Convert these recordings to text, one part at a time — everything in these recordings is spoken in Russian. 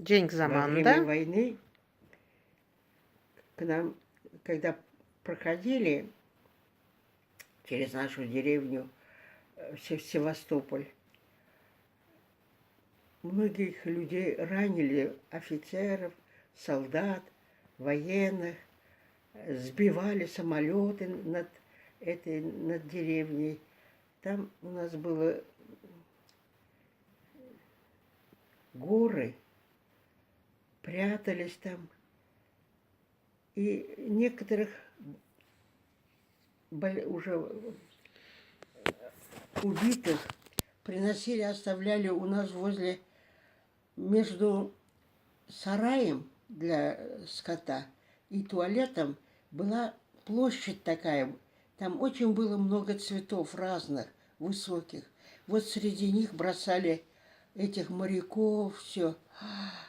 День Во заман, время да? войны к нам, когда проходили через нашу деревню Севастополь, многих людей ранили, офицеров, солдат, военных, сбивали самолеты над деревней. Там у нас было горы, прятались там. И некоторых уже убитых приносили, оставляли у нас возле, между сараем для скота и туалетом была площадь такая. Там очень было много цветов разных, высоких. Вот среди них бросали этих моряков, все.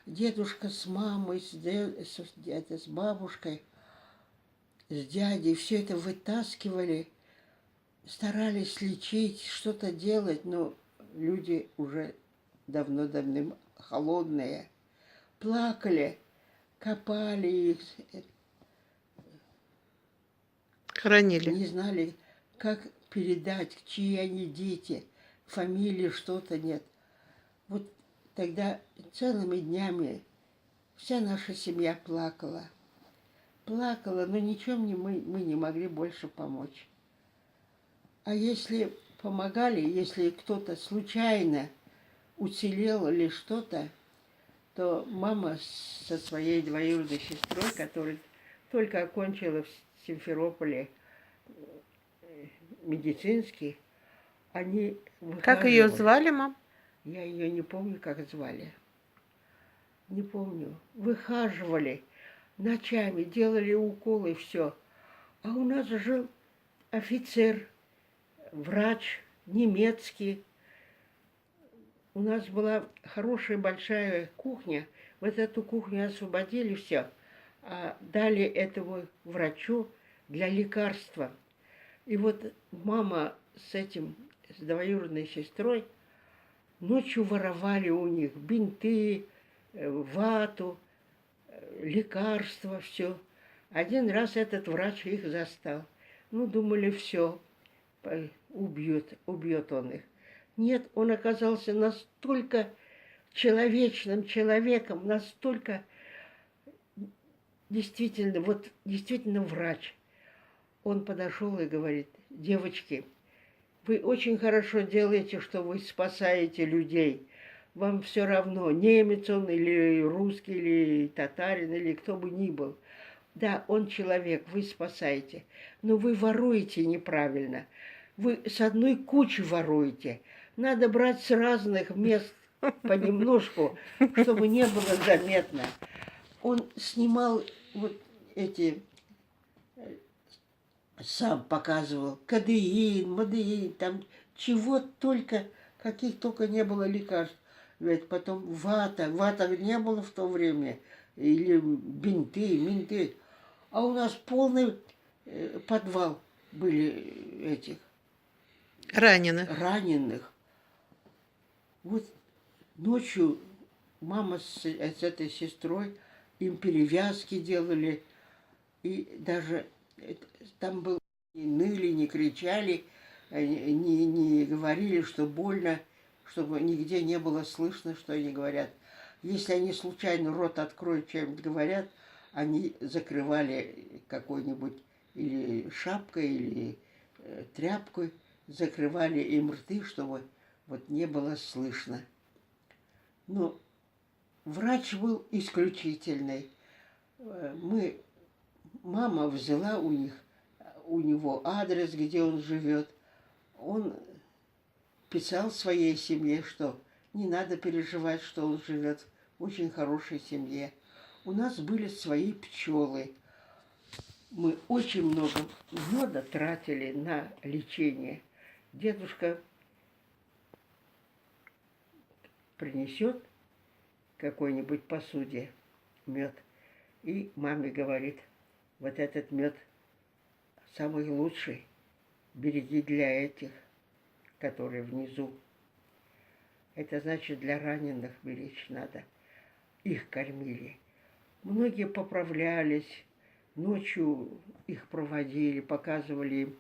Дедушка с мамой, с бабушкой, с дядей, все это вытаскивали, старались лечить, что-то делать, но люди уже давно холодные. Плакали, копали их, Хоронили. не знали, как передать, чьи они дети, фамилии, что-то нет. Вот тогда целыми днями вся наша семья плакала. Плакала, но ничем мы не могли больше помочь. А если помогали, если кто-то случайно уцелел или что-то, то мама со своей двоюродной сестрой, которая только окончила в Симферополе медицинский, они Как ее выхаживали. звали, мам? Я ее не помню, как звали. Не помню. Выхаживали ночами, делали уколы, все. А у нас жил офицер, врач, немецкий. У нас была хорошая большая кухня. Вот эту кухню освободили все, а дали этому врачу для лекарства. И вот мама с двоюродной сестрой ночью воровали у них бинты, вату, лекарства, все. Один раз этот врач их застал. Ну, думали, все, убьет он их. Нет, он оказался настолько человечным человеком, настолько действительно врач. Он подошел и говорит: девочки, вы очень хорошо делаете, что вы спасаете людей. Вам все равно, немец он или русский, или татарин, или кто бы ни был. Да, он человек, вы спасаете. Но вы воруете неправильно. Вы с одной кучи воруете. Надо брать с разных мест понемножку, чтобы не было заметно. Он снимал вот эти, сам показывал, кадеин, мадеин, там чего только, каких только не было лекарств. Ведь потом вата не было в то время, или бинты, минты. А у нас полный подвал были этих Раненых. раненых. Вот ночью мама с этой сестрой им перевязки делали, и даже там было, не ныли, не кричали, не говорили, что больно, чтобы нигде не было слышно, что они говорят. Если они случайно рот откроют, чем-нибудь говорят, они закрывали какой-нибудь или шапкой, или тряпкой, закрывали им рты, чтобы вот не было слышно. Но врач был исключительный. Мама взяла у него адрес, где он живет. Он писал своей семье, что не надо переживать, что он живет в очень хорошей семье. У нас были свои пчелы. Мы очень много меда тратили на лечение. Дедушка принесет какой-нибудь посуде мед и маме говорит: вот этот мед самый лучший, береги для этих, которые внизу. Это значит, для раненых беречь надо. их кормили. Многие поправлялись, ночью их проводили, показывали им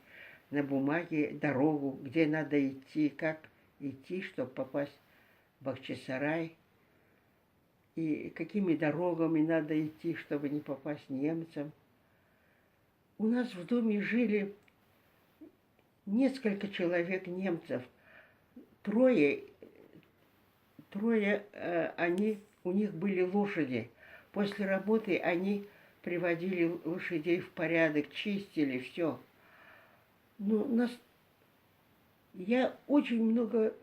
на бумаге дорогу, где надо идти, как идти, чтобы попасть в Бахчисарай, и какими дорогами надо идти, чтобы не попасть немцам. У нас в доме жили несколько человек немцев. Трое у них были лошади. После работы они приводили лошадей в порядок, чистили все. Но я очень много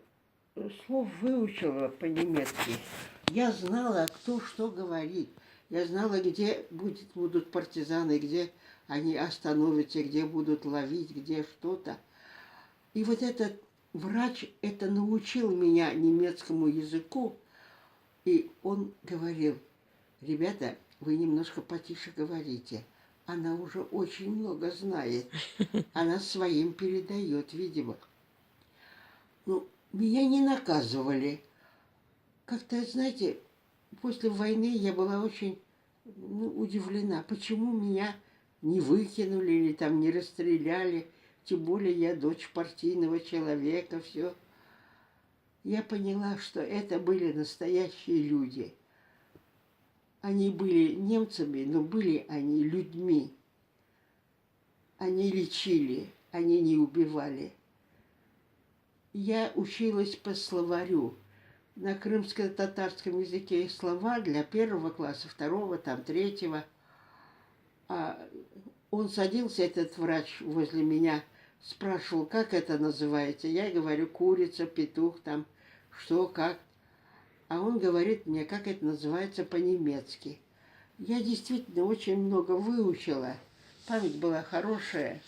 слов выучила по-немецки. Я знала, кто что говорит. Я знала, где будут партизаны, где они остановятся, где будут ловить, где что-то. И вот этот врач это научил меня немецкому языку. И он говорил: ребята, вы немножко потише говорите. Она уже очень много знает. Она своим передает, видимо. Ну, меня не наказывали. Как-то, знаете, после войны я была очень удивлена, почему меня не выкинули или там не расстреляли. Тем более я дочь партийного человека, все. Я поняла, что это были настоящие люди. Они были немцами, но были они людьми. Они лечили, они не убивали. Я училась по словарю. На крымско-татарском языке есть слова для 1 класса, 2, там, 3. А он садился, этот врач, возле меня, спрашивал, как это называется. Я говорю: курица, петух, там, что, как. А он говорит мне, как это называется по-немецки. Я действительно очень много выучила. Память была хорошая.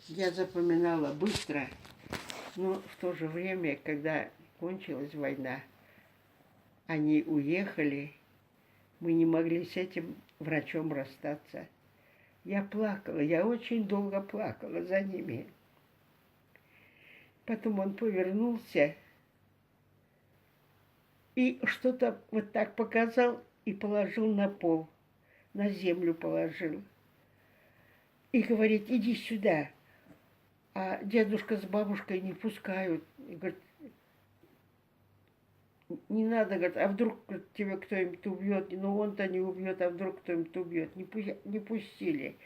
Я запоминала быстро. Но в то же время, когда кончилась война, они уехали, мы не могли с этим врачом расстаться. Я плакала, я очень долго плакала за ними. Потом он повернулся и что-то вот так показал и положил на пол, на землю положил. И говорит: иди сюда. А дедушка с бабушкой не пускают. И говорит: не надо, говорит, а вдруг тебя кто-нибудь убьет. Но он-то не убьет, а вдруг кто-нибудь убьет. Не пустили.